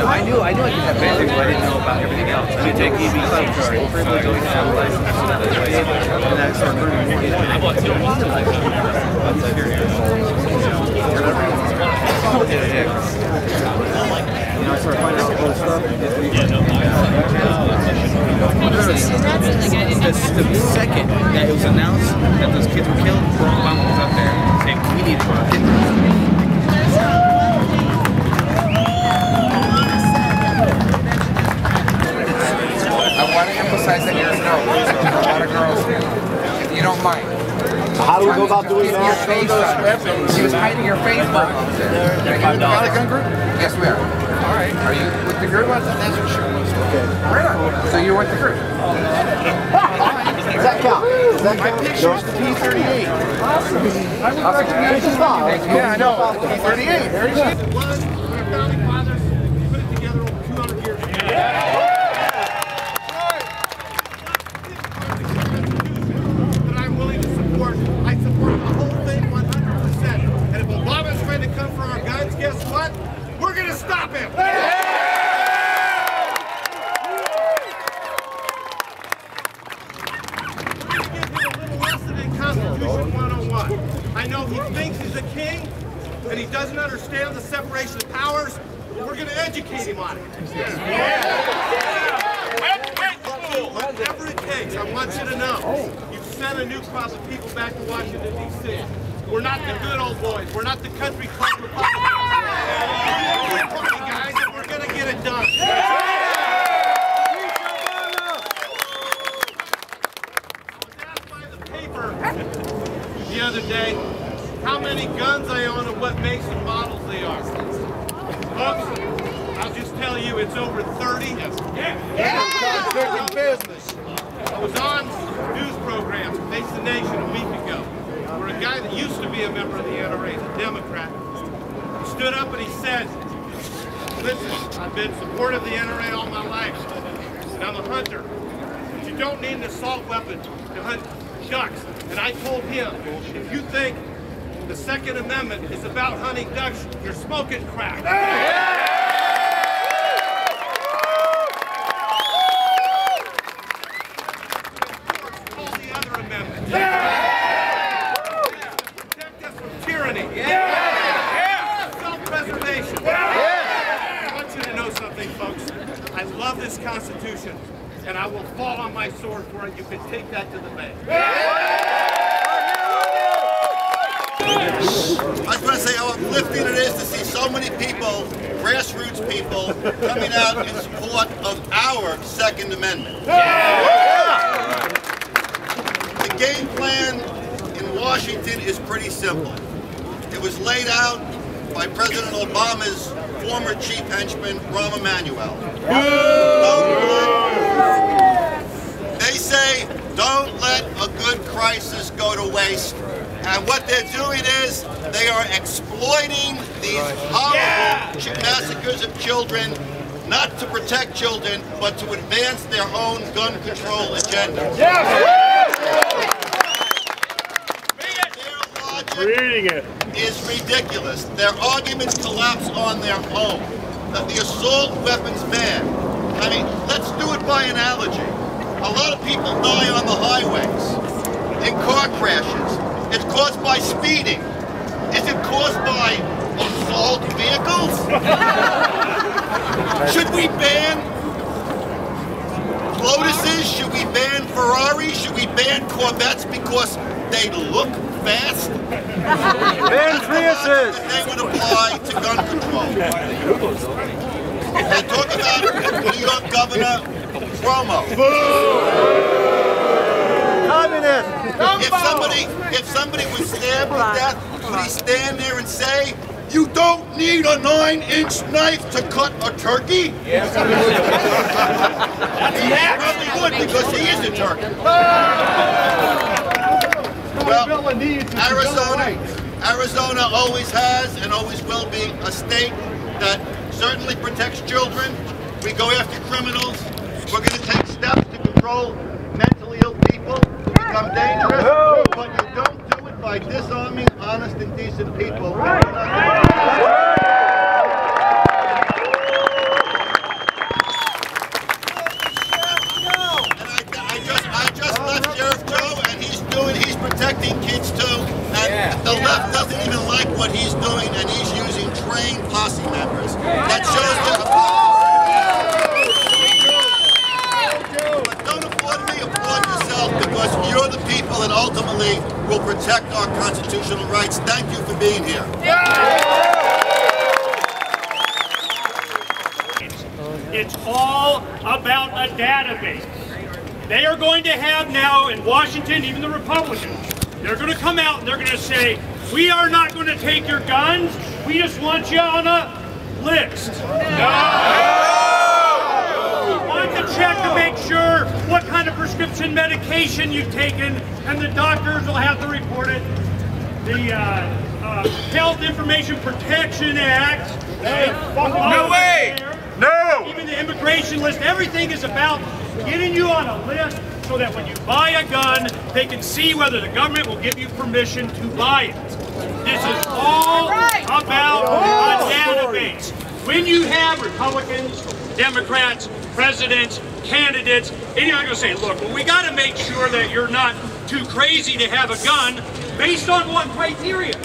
I knew I could have basic, but I didn't know about everything else. I mean, take EV card, privilege, always have a license, and I started learning more. I bought two. I started finding out cool stuff. The second that it was announced that those kids were killed, Obama was up there saying we need to. I want to emphasize that there's a lot of girls here, if you don't mind. How do we go about doing that? She was hiding her face. Are you with the Valley Gun Group? Yes, we are. All right. Are you with the group? That's what she was. Okay. Right on. So you're with the group. Does that count? Does that count? My picture's the P-38. Awesome. Yeah, I know. P-38. There it is. It was when our founding fathers put it together over 200 years ago. Yeah. That I'm willing to support. I support the whole thing 100%. And if Obama's trying to come for our guns, guess what? We're going to stop him. Constitution 101. I know he thinks he's a king and he doesn't understand the separation of powers, but we're going to educate him on it. Whatever it takes, I want you to know, you've sent a new crop of people back to Washington, D.C. We're not the good old boys. We're not the country club Republicans. We're party guys, and we're going to get it done. The other day, how many guns I own and what makes and models they are. Folks, I'll just tell you, it's over 30. Business. I was on news programs, Face the Nation, a week ago, where a guy that used to be a member of the NRA, a Democrat, stood up and he said, listen, I've been supportive of the NRA all my life, and I'm a hunter. But you don't need an assault weapon to hunt ducks. And I told him, if you think the Second Amendment is about hunting ducks, you're smoking crack. All the other amendments. Protect us from tyranny. Self-preservation. I want you to know something, folks. I love this Constitution, and I will fall on my sword for it. You can take that to the bank. I was going to say how uplifting it is to see so many people, grassroots people, coming out in support of our Second Amendment. The game plan in Washington is pretty simple. It was laid out by President Obama's former chief henchman, Rahm Emanuel. They say, don't let a good crisis go to waste. And what they're doing is they are exploiting these horrible massacres of children, not to protect children, but to advance their own gun control agenda. Their logic is ridiculous. Their arguments collapse on their own. The assault weapons ban. I mean, let's do it by analogy. A lot of people die on the highways, in car crashes. It's caused by speeding. Is it caused by assault vehicles? Should we ban Lotuses? Should we ban Ferraris? Should we ban Corvettes because they look fast? Ban Priuses! They would apply to gun control. They talk about New York Governor Cuomo. If somebody was stabbed to death, would he stand there and say, "You don't need a 9-inch knife to cut a turkey"? Yes. He probably would, because he is a turkey. Well, Arizona always has and always will be a state that certainly protects children, We go after criminals. We're going to take steps to control mentally ill people who become dangerous. But you don't do it by disarming honest and decent people. He's protecting kids too, and the left doesn't even like what he's doing, and he's using trained posse members. That shows that. But don't applaud me, applaud yourself, because you're the people that ultimately will protect our constitutional rights. Thank you for being here. It's all about a database. They are going to have now in Washington, even the Republicans, they're going to come out and they're going to say, we are not going to take your guns, we just want you on a list. No! We want to check to make sure what kind of prescription medication you've taken, and the doctors will have to report it. The Health Information Protection Act. No way! No! Even the immigration list, everything is about getting you on a list so that when you buy a gun, they can see whether the government will give you permission to buy it. This is all about a database. When you have Republicans, Democrats, presidents, candidates, and you're not going to say, look, well, we got to make sure that you're not too crazy to have a gun based on what criteria?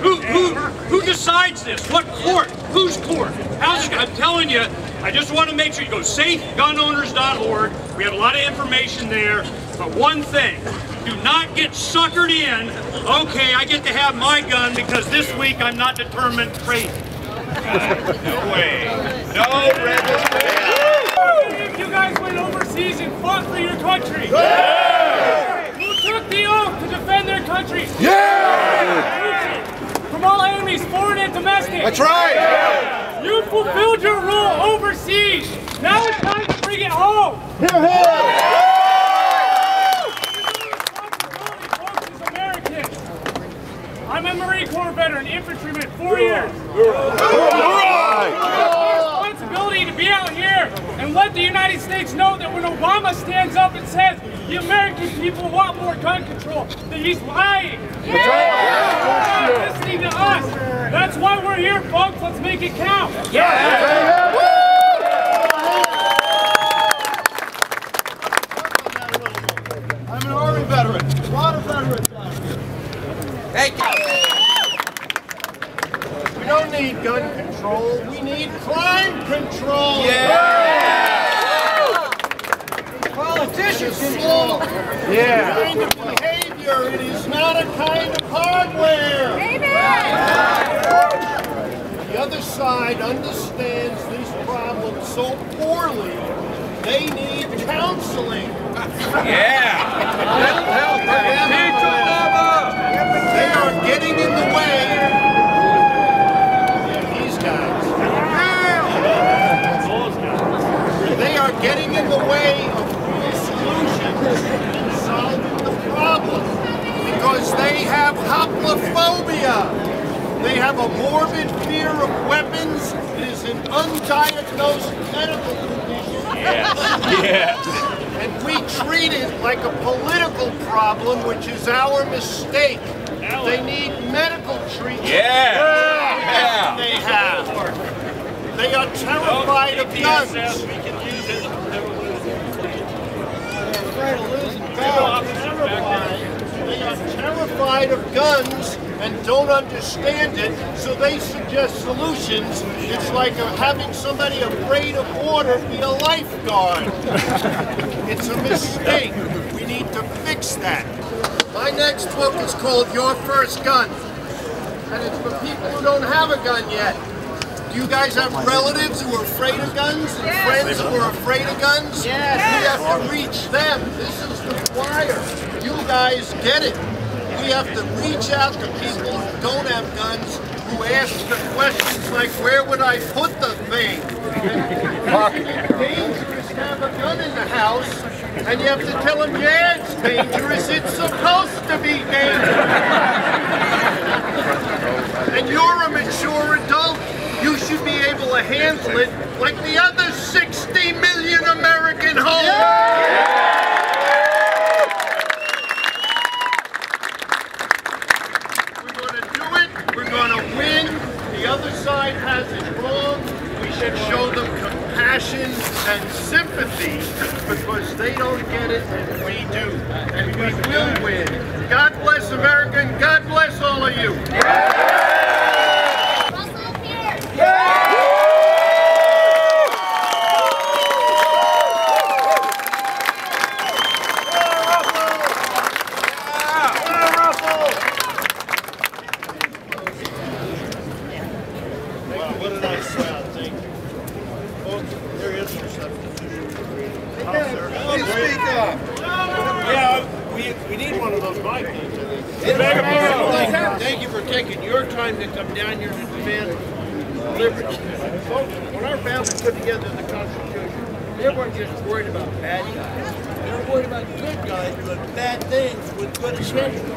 Who decides this? What court? Whose court? How's it? I'm telling you, I just want to make sure you go safegunowners.org. We have a lot of information there. But one thing, do not get suckered in, okay, I get to have my gun because this week I'm not determined crazy. No way. No rebels. You guys went overseas and fought for your country. Yeah! Who took the oath to defend their country? Yeah! From all enemies, foreign and domestic. That's right. Yeah! You fulfilled your role overseas. Now it's time to bring it home. Here, here. As Americans, I'm a Marine Corps veteran, infantryman, 4 years. Responsibility to be out here and let the United States know that when Obama stands up and says the American people want more gun control, that he's lying. He's not listening to us. That's why we're here, folks. Let's make it count. I'm an Army veteran. A lot of veterans out here. Thank you. We don't need gun control. We need crime control. Politicians control. Kind of behavior. It is not a kind of hardware. The other side understands these problems so poorly. They need counseling. They are getting in the way. These guys. They are getting in the way of real solutions and solving the problem because they have hoplophobia. They have a morbid fear of weapons. It is an undiagnosed medical condition. And we treat it like a political problem, which is our mistake. They need medical treatment. They have. They are terrified of guns. They are terrified of guns and don't understand it, so they suggest solutions. It's like having somebody afraid of water be a lifeguard. It's a mistake. We need to fix that. My next book is called Your First Gun, and it's for people who don't have a gun yet. Do you guys have relatives who are afraid of guns and friends who are afraid of guns? We have to reach them. This is the choir. You guys get it. We have to reach out to people who don't have guns, who ask the questions like, where would I put the thing? It's dangerous to have a gun in the house, and you have to tell them, yeah, it's dangerous. It's supposed to be dangerous. And you're a mature adult. You should be able to handle it like the others side has it wrong, we should show them compassion and sympathy because they don't get it and we do. And we will win. God bless America and God bless all of you. What a nice crowd, thank you. Folks, there is your substitution. Please speak up. Yeah, we need one of those mic things. Thank you for taking your time to come down here to defend liberty. Folks, when our founders put together the Constitution, they weren't just worried about bad guys. They were worried about good guys doing bad things with good intentions.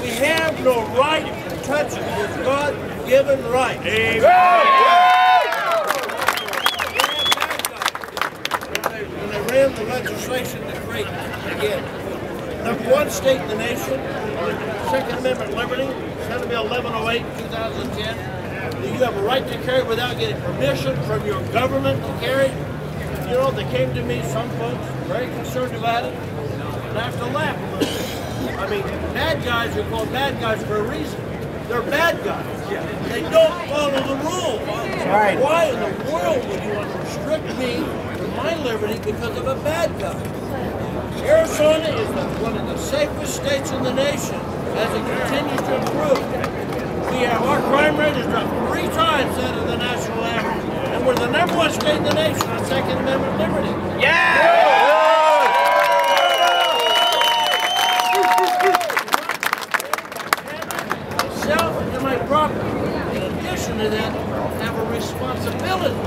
We have no right to touch this God-given right. When they ran the legislation to create, again, number one state in the nation, Second Amendment liberty, Senate Bill 1108, 2010, that you have a right to carry without getting permission from your government to carry. You know, they came to me, some folks, very concerned about it, and I have to laugh a little bit. I mean, bad guys are called bad guys for a reason. They're bad guys. They don't follow the rules. Right. Why in the world would you want to restrict me from my liberty because of a bad guy? Arizona is one of the safest states in the nation as it continues to improve. Our crime rate is dropped 3 times that of the national average. And we're the #1 state in the nation on Second Amendment liberty. Yeah! My property. In addition to that, have a responsibility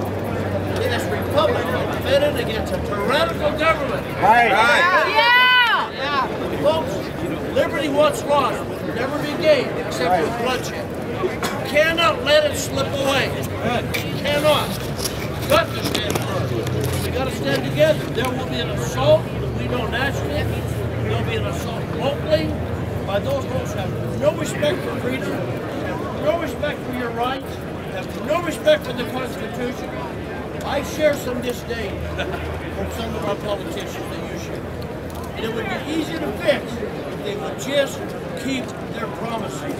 in this republic to defend it against a tyrannical government. Right. Yeah. Folks, liberty once lost will never be gained except with bloodshed. You cannot let it slip away. You cannot. You've got to stand firm. We've got to stand together. There will be an assault that we know nationally. There will be an assault locally by those folks who have no respect for freedom, no respect for your rights, have no respect for the Constitution. I share some disdain from some of our politicians that you share. And it would be easy to fix if they would just keep their promises.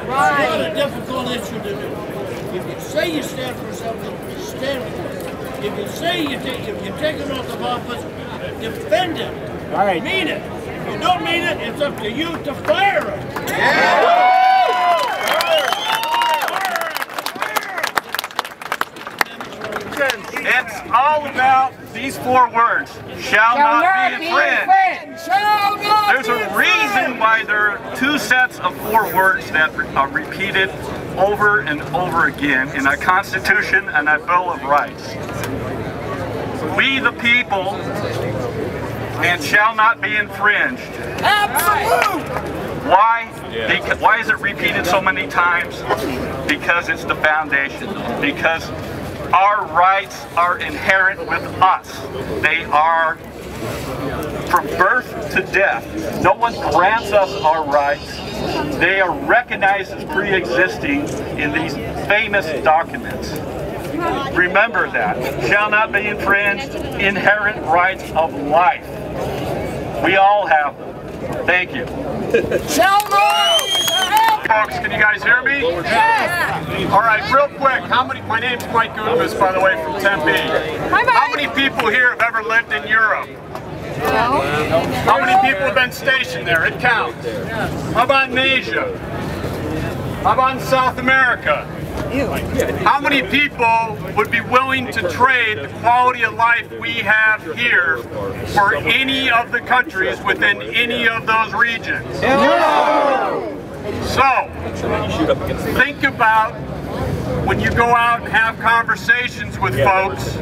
Right. It's not a difficult issue to do. If you say you stand for something, stand for it. If you say if you take an oath of office, defend it. Right. Mean it. If you don't mean it, it's up to you to fire it. Yeah. It's all about these 4 words. Shall not be infringed. There's a reason why there are 2 sets of 4 words that are repeated over and over again in our Constitution and our Bill of Rights. We the people and shall not be infringed. Absolutely! Why? Because, why is it repeated so many times? Because it's the foundation. Because our rights are inherent with us. They are from birth to death. No one grants us our rights. They are recognized as pre-existing in these famous documents. Remember that. Shall not be infringed. Inherent rights of life. We all have them. Thank you. Shall not! Folks, can you guys hear me? Yes! All right, real quick, my name's Mike Gudamus, by the way, from Tempe. Hi, Mike. How many people here have ever lived in Europe? No. How many people have been stationed there? It counts. How about in Asia? How about in South America? How many people would be willing to trade the quality of life we have here for any of the countries within any of those regions? So, think about when you go out and have conversations with folks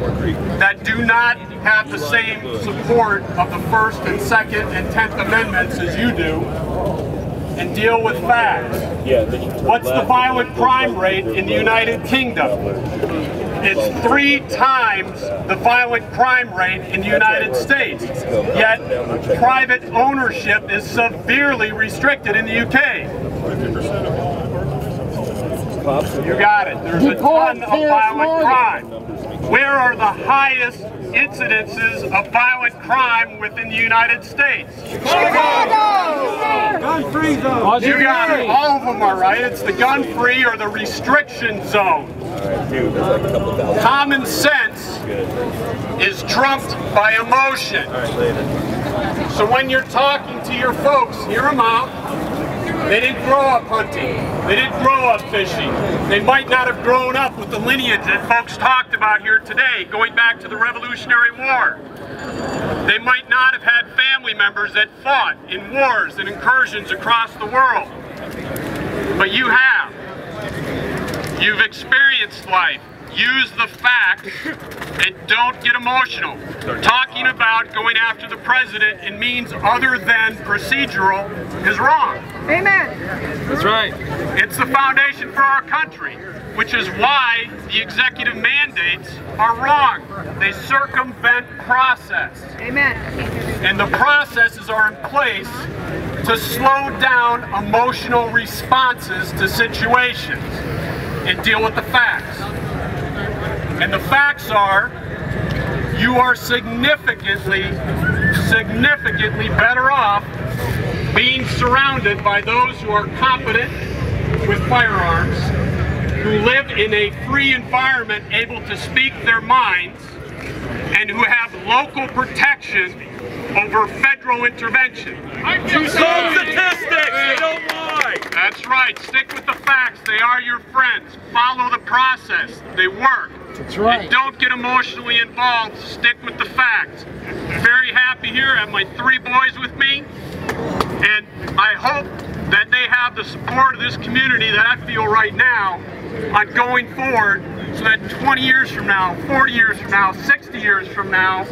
that do not have the same support of the First and Second and 10th Amendments as you do, and deal with facts. What's the violent crime rate in the United Kingdom? It's 3 times the violent crime rate in the United States. Yet, private ownership is severely restricted in the UK. You got it. There's a ton of violent crime. Where are the highest incidences of violent crime within the United States? Chicago! Gun-free zone. You got it. All of them are right. It's the gun-free or the restriction zone. Common sense is trumped by emotion. So when you're talking to your folks, hear them out. They didn't grow up hunting. They didn't grow up fishing. They might not have grown up with the lineage that folks talked about here today, going back to the Revolutionary War. They might not have had family members that fought in wars and incursions across the world. But you have. You've experienced life. Use the facts and don't get emotional. Talking about going after the president in means other than procedural is wrong. Amen. That's right. It's the foundation for our country, which is why the executive mandates are wrong. They circumvent process. Amen. And the processes are in place to slow down emotional responses to situations and deal with the facts. And the facts are, you are significantly better off being surrounded by those who are competent with firearms, who live in a free environment, able to speak their minds, and who have local protection over federal intervention. Some statistics, they don't lie. That's right. Stick with the facts. They are your friends. Follow the process. They work. That's right. And don't get emotionally involved. Stick with the facts. Very happy here. I have my 3 boys with me. And I hope that they have the support of this community that I feel right now on going forward, so that 20 years from now, 40 years from now, 60 years from now,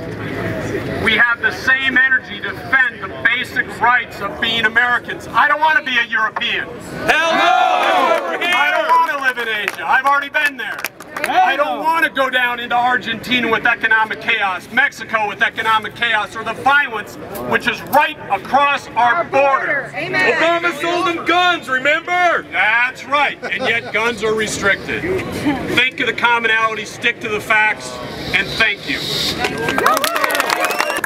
we have the same energy to defend the basic rights of being Americans. I don't want to be a European. Hell no! I don't want to live in Asia. I've already been there. I don't want to go down into Argentina with economic chaos, Mexico with economic chaos, or the violence which is right across our border. Amen. Obama sold them guns, remember? That's right, and yet guns are restricted. Think of the commonality, stick to the facts, and thank you.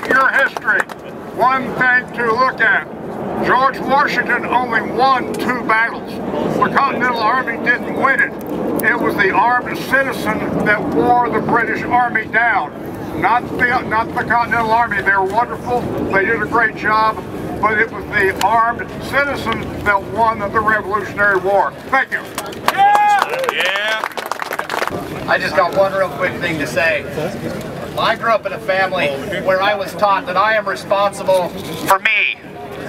Your history, one thing to look at. George Washington only won 2 battles. The Continental Army didn't win it. It was the armed citizen that wore the British Army down. Not the Continental Army. They were wonderful. They did a great job. But it was the armed citizen that won the Revolutionary War. Thank you. Yeah. I just got one real quick thing to say. I grew up in a family where I was taught that I am responsible for me.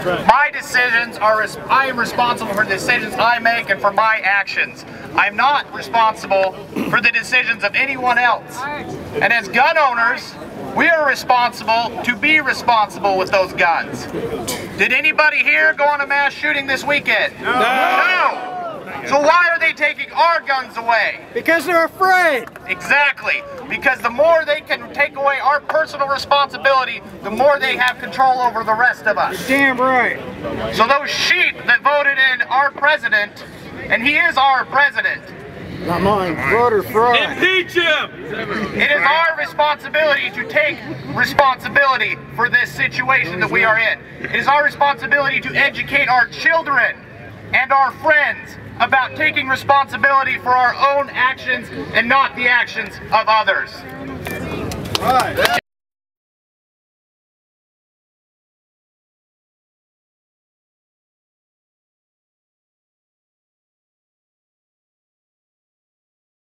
My decisions are, I am responsible for the decisions I make and for my actions. I'm not responsible for the decisions of anyone else. And as gun owners, we are responsible to be responsible with those guns. Did anybody here go on a mass shooting this weekend? No. So why are they taking our guns away? Because they're afraid. Exactly. Because the more they can take away our personal responsibility, the more they have control over the rest of us. Damn right. So those sheep that voted in our president, and he is our president. Not mine. Voter fraud. Impeach him! It is our responsibility to take responsibility for this situation that we are in. It is our responsibility to educate our children and our friends about taking responsibility for our own actions and not the actions of others. Right.